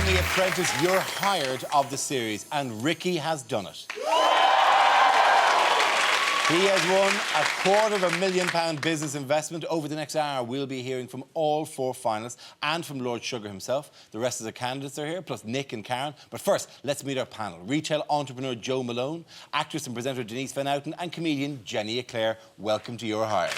the Apprentice, you're hired of the series, and Ricky has done it. He has won a £250,000 business investment. Over the next hour, we'll be hearing from all 4 finalists and from Lord Sugar himself. The rest of the candidates are here, plus Nick and Karen. But first, let's meet our panel. Retail entrepreneur Joe Malone, actress and presenter Denise Van Outen, and comedian Jenny Eclair. Welcome to Your Hired.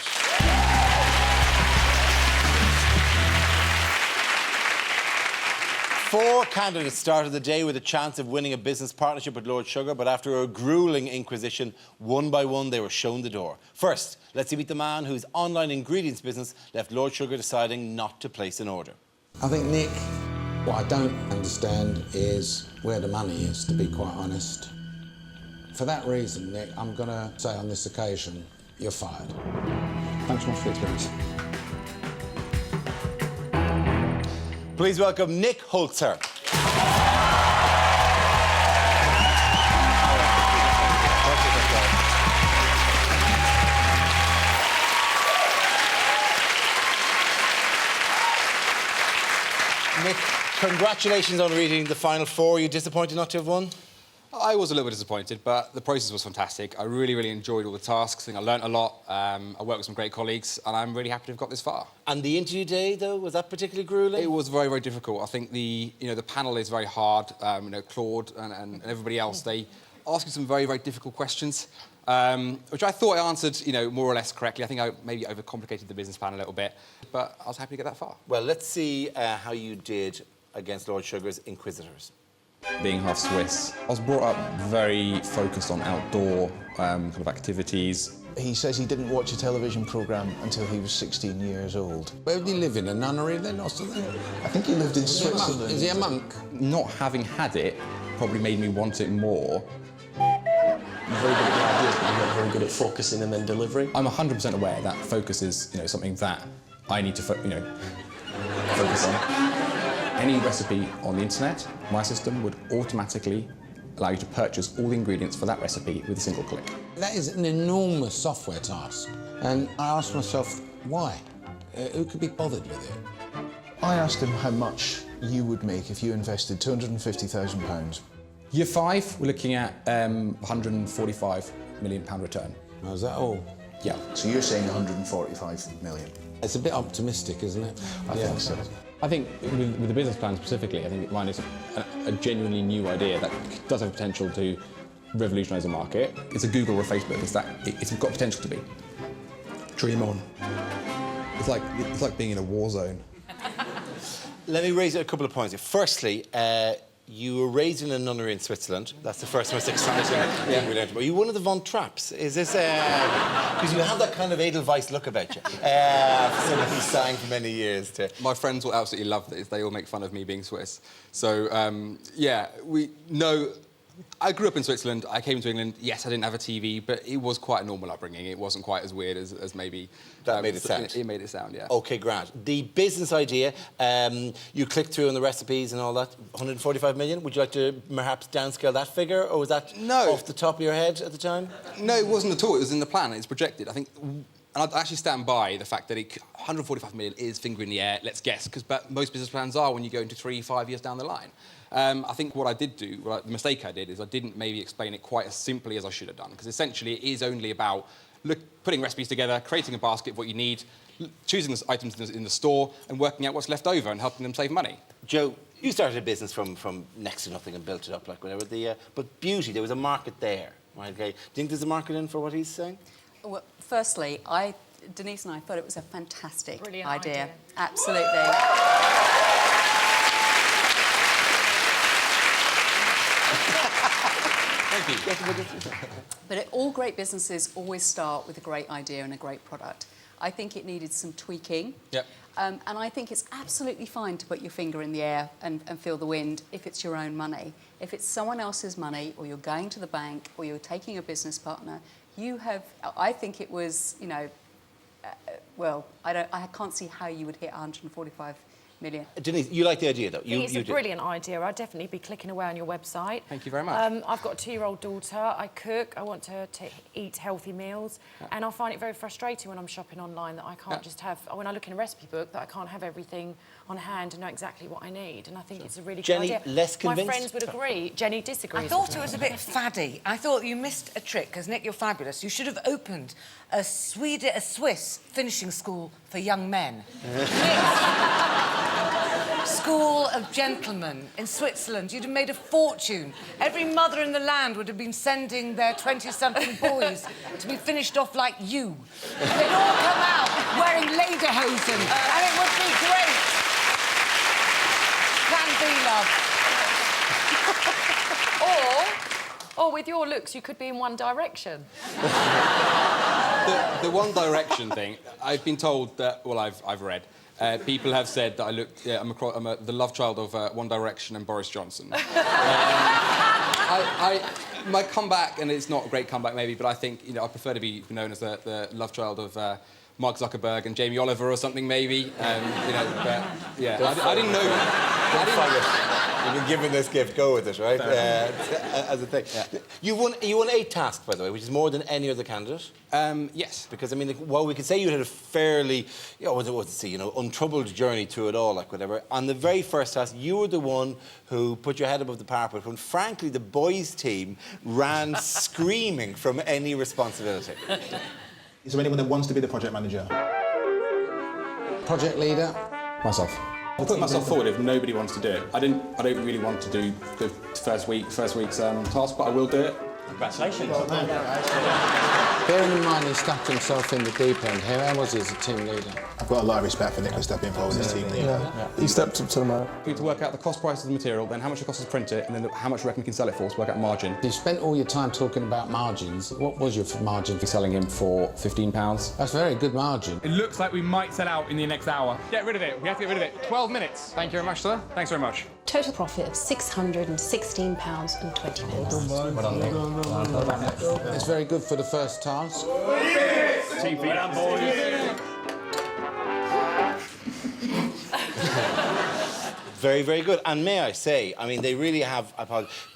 4 candidates started the day with a chance of winning a business partnership with Lord Sugar, but after a gruelling inquisition, one by one they were shown the door. First, let's meet the man whose online ingredients business left Lord Sugar deciding not to place an order. I think, Nick, what I don't understand is where the money is, to be quite honest. For that reason, Nick, I'm going to say on this occasion, you're fired. Thanks so much for the experience. Please welcome Nick Holzer. Nick, congratulations on reading the final 4. Are you disappointed not to have won? I was a little bit disappointed, but the process was fantastic. I really enjoyed all the tasks. I think I learnt a lot. I worked with some great colleagues, and I'm really happy to have got this far. And the interview day, though, was that particularly gruelling? It was very difficult. I think the panel is very hard. Claude and everybody else, they ask you some very difficult questions, which I thought I answered, more or less correctly. I think I maybe overcomplicated the business plan a little bit, but I was happy to get that far. Well, let's see how you did against Lord Sugar's inquisitors. Being half Swiss, I was brought up very focused on outdoor kind of activities. He says he didn't watch a television programme until he was 16 years old. Where did he live, in a nunnery then, or something? I think he lived in Switzerland. Is he a monk? Not having had it probably made me want it more. You're very good at the ideas, but you're not very good at focusing and then delivering. I'm 100% aware that focus is, something that I need to, focus on. Any recipe on the internet, my system would automatically allow you to purchase all the ingredients for that recipe with a single click. That is an enormous software task. And I asked myself, why? Who could be bothered with it? I asked him how much you would make if you invested £250,000. Year 5, we're looking at £145 million return. Oh, is that all? Yeah. So you're saying 145 million? It's a bit optimistic, isn't it? I think so. I think with the business plan specifically, I think mine is a genuinely new idea that does have potential to revolutionise the market. It's a Google or a Facebook. It's got potential to be. Dream on. It's like being in a war zone. Let me raise a couple of points. Firstly, you were raised in a nunnery in Switzerland. That's the first most exciting thing we learned about. Are you one of the Von Trapps? Is this... Because you have that kind of Edelweiss look about you. Someone who sang for many years. My friends will absolutely love this. They all make fun of me being Swiss. So, I grew up in Switzerland. I came to England. Yes, I didn't have a TV, but it was quite a normal upbringing. It wasn't quite as weird as maybe... That made it sound. It made it sound, yeah. OK, Grant. The business idea, you clicked through on the recipes and all that, 145 million. Would you like to perhaps downscale that figure, or was that off the top of your head at the time? No, it wasn't at all. It was in the plan. It's projected. I think... And I'd actually stand by the fact that 145 million is finger in the air, let's guess, because most business plans are when you go into 3-5 years down the line. I think what I did do, the mistake I did, is I didn't maybe explain it quite as simply as I should have done, because essentially it is only about putting recipes together, creating a basket of what you need, choosing the items in the store, and working out what's left over and helping them save money. Joe, you started a business from next to nothing and built it up like whatever. But beauty, there was a market there. Right, okay. Do you think there's a market in for what he's saying? Well, firstly, Denise and I thought it was a fantastic idea. Absolutely. Thank you. But all great businesses always start with a great idea and a great product. I think it needed some tweaking. Yep. And I think it's absolutely fine to put your finger in the air and feel the wind if it's your own money. If it's someone else's money, or you're going to the bank, or you're taking a business partner, I think it was, I can't see how you would hit 145 million. Denise, you like the idea, though? I think it's a brilliant idea. I'd definitely be clicking away on your website. Thank you very much. I've got a 2-year-old daughter. I cook. I want her to eat healthy meals. And I find it very frustrating when I'm shopping online that I can't just have... When I look in a recipe book, that I can't have everything on hand and know exactly what I need. And I think it's a really good idea. Jenny, less convinced? My friends would agree. Jenny disagrees. I thought it was a bit faddy. I thought you missed a trick, because, Nick, you're fabulous. You should have opened a Swiss finishing school for young men. School of Gentlemen in Switzerland. You'd have made a fortune. Every mother in the land would have been sending their 20-something boys to be finished off like you. And they'd all come out wearing lederhosen, and it would be great. Plan B, love. Or with your looks, you could be in One Direction. The One Direction thing, I've been told that, well, I've read, people have said that I look, I'm the love child of One Direction and Boris Johnson. My comeback, and it's not a great comeback maybe, but I think, I prefer to be known as the love child of Mark Zuckerberg and Jamie Oliver or something maybe. But yeah, I didn't know. You've been given this gift, go with it, right? As a thing. Yeah. You won 8 tasks, by the way, which is more than any other candidate. Yes. Because, I mean, while we could say you had a fairly, untroubled journey through it all, like whatever, on the very first task, you were the one who put your head above the parapet when, frankly, the boys' team ran screaming from any responsibility. Is there anyone that wants to be the project manager? Project leader? Myself. I'll put myself forward if nobody wants to do it. I don't really want to do the first week's task, but I will do it. Congratulations. Bearing in mind he stuck himself in the deep end here, how was he as a team leader? I've got a lot of respect for Nicholas stepping forward as team leader. He stepped up to the mark. We need to work out the cost price of the material, then how much it costs to print it, and then how much we reckon we can sell it for, to work out margin. You spent all your time talking about margins. What was your margin? We're selling him for £15. That's a very good margin. It looks like we might sell out in the next hour. Get rid of it. We have to get rid of it. 12 minutes. Thank you very much, sir. Thanks very much. Total profit of £616.20. Well done, Nick. It's very good for the first task. Team feet up, boys. Very, very good. And may I say, I mean, they really have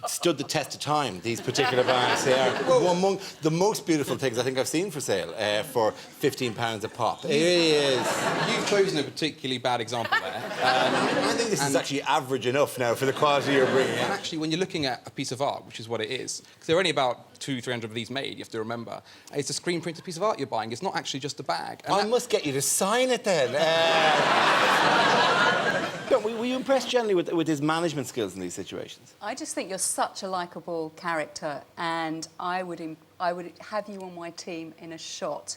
stood the test of time, these particular bags. They are among the most beautiful things I think I've seen for sale for £15 a pop. It really is. You've chosen a particularly bad example there. I think this is actually average enough now for the quality you're bringing in. Actually, when you're looking at a piece of art, which is what it is, because there are only about 200-300 of these made, you have to remember, it's a screen-printed piece of art you're buying. It's not actually just a bag. And I must get you to sign it then. Were you impressed generally with his management skills in these situations? I just think you're such a likeable character, and I would have you on my team in a shot,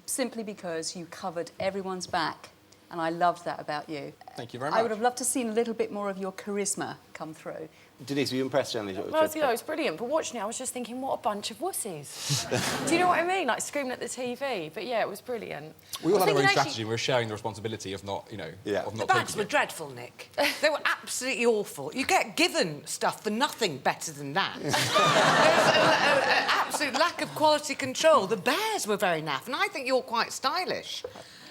simply because you covered everyone's back, and I loved that about you. Thank you very much. I would have loved to see a little bit more of your charisma come through. Denise, were you impressed generally? Well, it was brilliant, but watching it, I was just thinking, what a bunch of wussies. Do you know what I mean? Like, screaming at the TV. But, yeah, it was brilliant. We all had our own strategy. We were sharing the responsibility of not, of not The bags were dreadful, Nick. They were absolutely awful. You get given stuff for nothing better than that. There was an absolute lack of quality control. The bears were very naff, and I think you're quite stylish.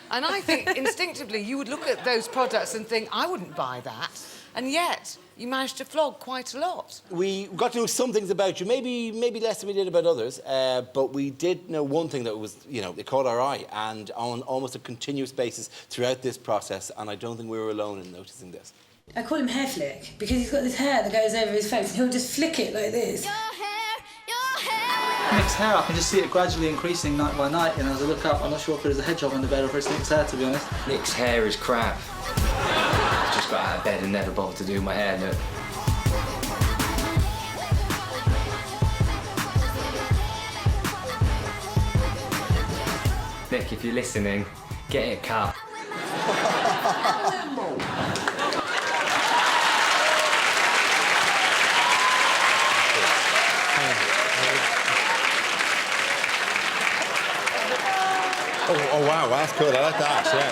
And I think, instinctively, you would look at those products and think, I wouldn't buy that. And yet, you managed to flog quite a lot. We got to know some things about you, maybe less than we did about others, but we did know one thing that was, it caught our eye, and on almost a continuous basis throughout this process, and I don't think we were alone in noticing this. I call him hair flick, because he's got this hair that goes over his face, and he'll just flick it like this. Nick's hair, I can just see it gradually increasing night by night, and as I look up, I'm not sure if there's a hedgehog in the bed or if it's Nick's hair, to be honest. Nick's hair is crap. I've just got out of bed and never bothered to do my hair, look. Nick, if you're listening, get it cut. Oh wow, that's good. I like that, yeah.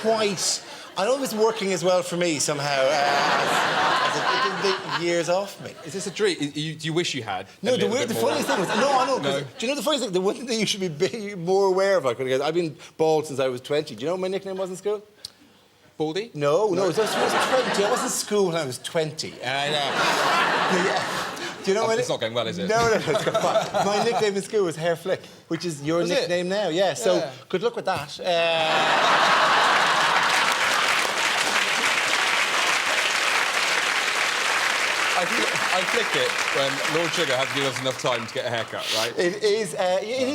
Quite I know it's working as well for me somehow. As it didn't years off me. Is this a dream? Do you wish you had? No, the funniest thing was... No, I know. No. Do you know the funniest thing? The one thing that you should be more aware of, like, I've been bald since I was 20. Do you know what my nickname was in school? Baldy? No, it was 20. I was in school when I was 20. Do you know it's not going well, is it? No, it's going fine. My nickname in school was Hair Flick, which is your nickname now. Yeah, so good luck with that. I flick it when Lord Sugar has given us enough time to get a haircut, right? It is.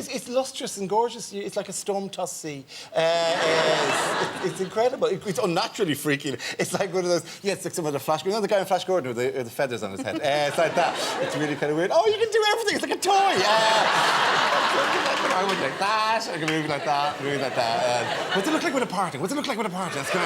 It's lustrous and gorgeous. It's like a storm-tossed sea. It's incredible. It's unnaturally freaky. It's like one of those. Yeah, it's like some of the Flash. You know the guy in Flash Gordon with the feathers on his head. It's like that. It's really kind of weird. Oh, you can do everything. It's like a toy. I would like that. I can move like that. Move like that. What's it look like with a party? What's it look like with a party? Let's go.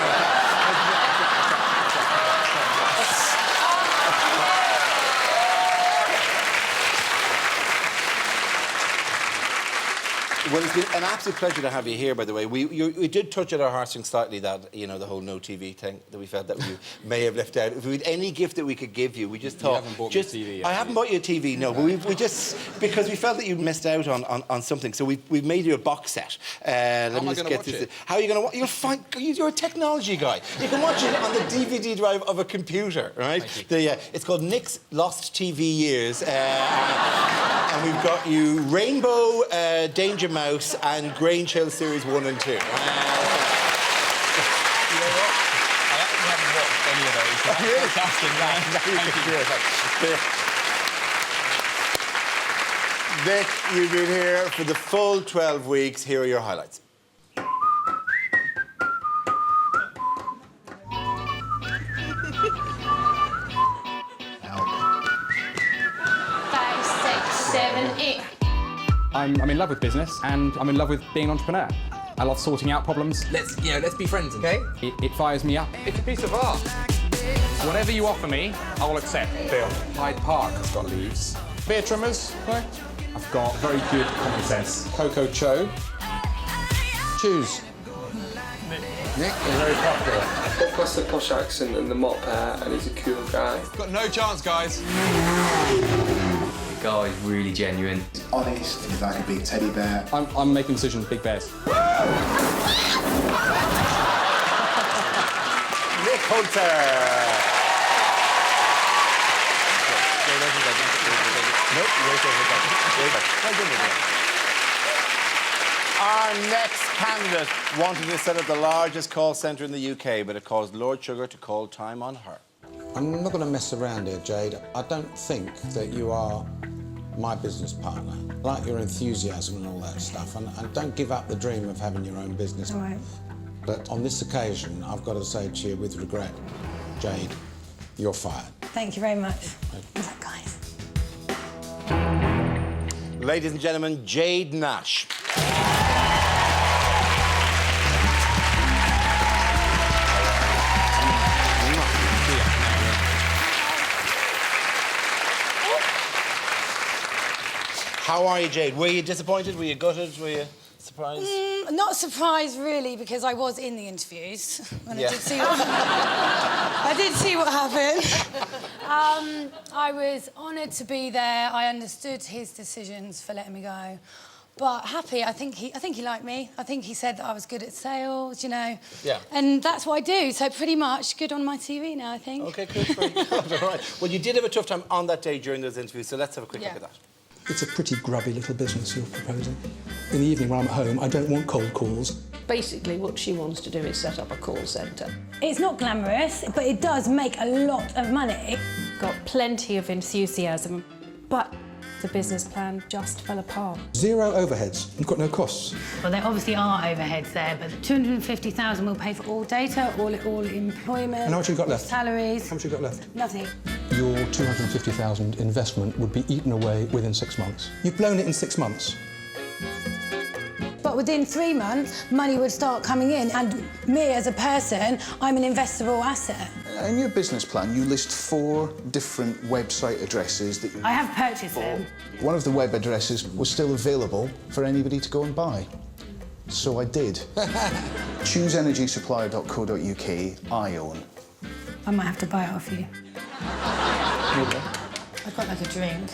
Well, it's been an absolute pleasure to have you here, by the way. We did touch at our heartstrings slightly that, you know, the whole no TV thing that we felt that we may have left out. If we had any gift that we could give you, we just thought... You haven't bought me a TV yet. I haven't bought you a TV, no, but we just... Because we felt that you missed out on something, so we've made you a box set. How am I going to watch it? How are you going to watch it? You'll find... You're a technology guy. You can watch it on the DVD drive of a computer, right? It's called Nick's Lost TV Years. And we've got you Rainbow, Danger Mouse and Grange Hill Series 1 and 2. You know what? I actually haven't watched any of those. So Really? Fantastic. Nick, you've been here for the full 12 weeks. Here are your highlights. 7, 8. I'm in love with business and I'm in love with being an entrepreneur. I love sorting out problems. Let's be friends, okay? It fires me up. It's a piece of art. Whatever you offer me, I will accept. Deal. Hyde Park has got leaves. Beer trimmers, right? I've got very good common sense. Coco Cho. Choose. Nick is very popular. Plus the posh accent and the mop hair, and he's a cool guy. Got no chance, guys. The guy is really genuine. Honest, he's like a big teddy bear. I'm making decisions, big bears. Nick Hunter. Our next candidate wanted to set up the largest call centre in the UK, but it caused Lord Sugar to call time on her. I'm not going to mess around here, Jade. I don't think that you are my business partner. I like your enthusiasm and all that stuff, and don't give up the dream of having your own business. All right. But on this occasion, I've got to say to you with regret, Jade, you're fired. Thank you very much. Good luck, guys. Ladies and gentlemen, Jade Nash. How are you, Jade? Were you disappointed? Were you gutted? Were you surprised? Not surprised, really, because I was in the interviews. And Yeah. I did see what happened. I was honoured to be there. I understood his decisions for letting me go. But happy, I think he liked me. I think he said that I was good at sales, you know. Yeah. And that's what I do, so pretty much good on my TV now, I think. OK, good. Very good. All right. Well, you did have a tough time on that day during those interviews, so let's have a quick look at that. It's a pretty grubby little business you're proposing. In the evening when I'm at home, I don't want cold calls. Basically, what she wants to do is set up a call centre. It's not glamorous, but it does make a lot of money. Got plenty of enthusiasm, but the business plan just fell apart. Zero overheads. You've got no costs. Well, there obviously are overheads there, but the 250,000 will pay for all data, all employment. And how much you got left? Salaries. How much you got left? Nothing. Your 250,000 investment would be eaten away within 6 months. You've blown it in 6 months. But within 3 months, money would start coming in, and me as a person, I'm an investable asset. In your business plan, you list 4 different website addresses that you... I have purchased them. One of the web addresses was still available for anybody to go and buy. So I did. ChooseEnergySupplier.co.uk, ION. I might have to buy it off you. I've got like a drink.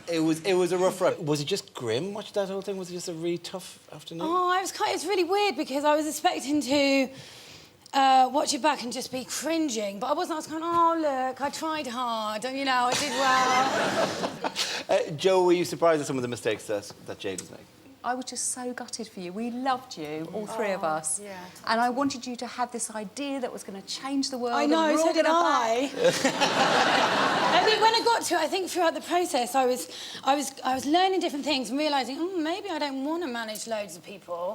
It was a rough ride. Was it just grim, watch that whole thing? Was it just a really tough afternoon? Oh, it's really weird because I was expecting to watch it back and just be cringing, but I wasn't. I was going, oh, look, I tried hard, and, you know, I did well. Joe, were you surprised at some of the mistakes that Jade was making? I was just so gutted for you. We loved you, all three of us. Yeah. And I wanted you to have this idea that was going to change the world. I know, and we're all so did gonna I. I think when I got to it, I think throughout the process, I was learning different things and realising, maybe I don't want to manage loads of people.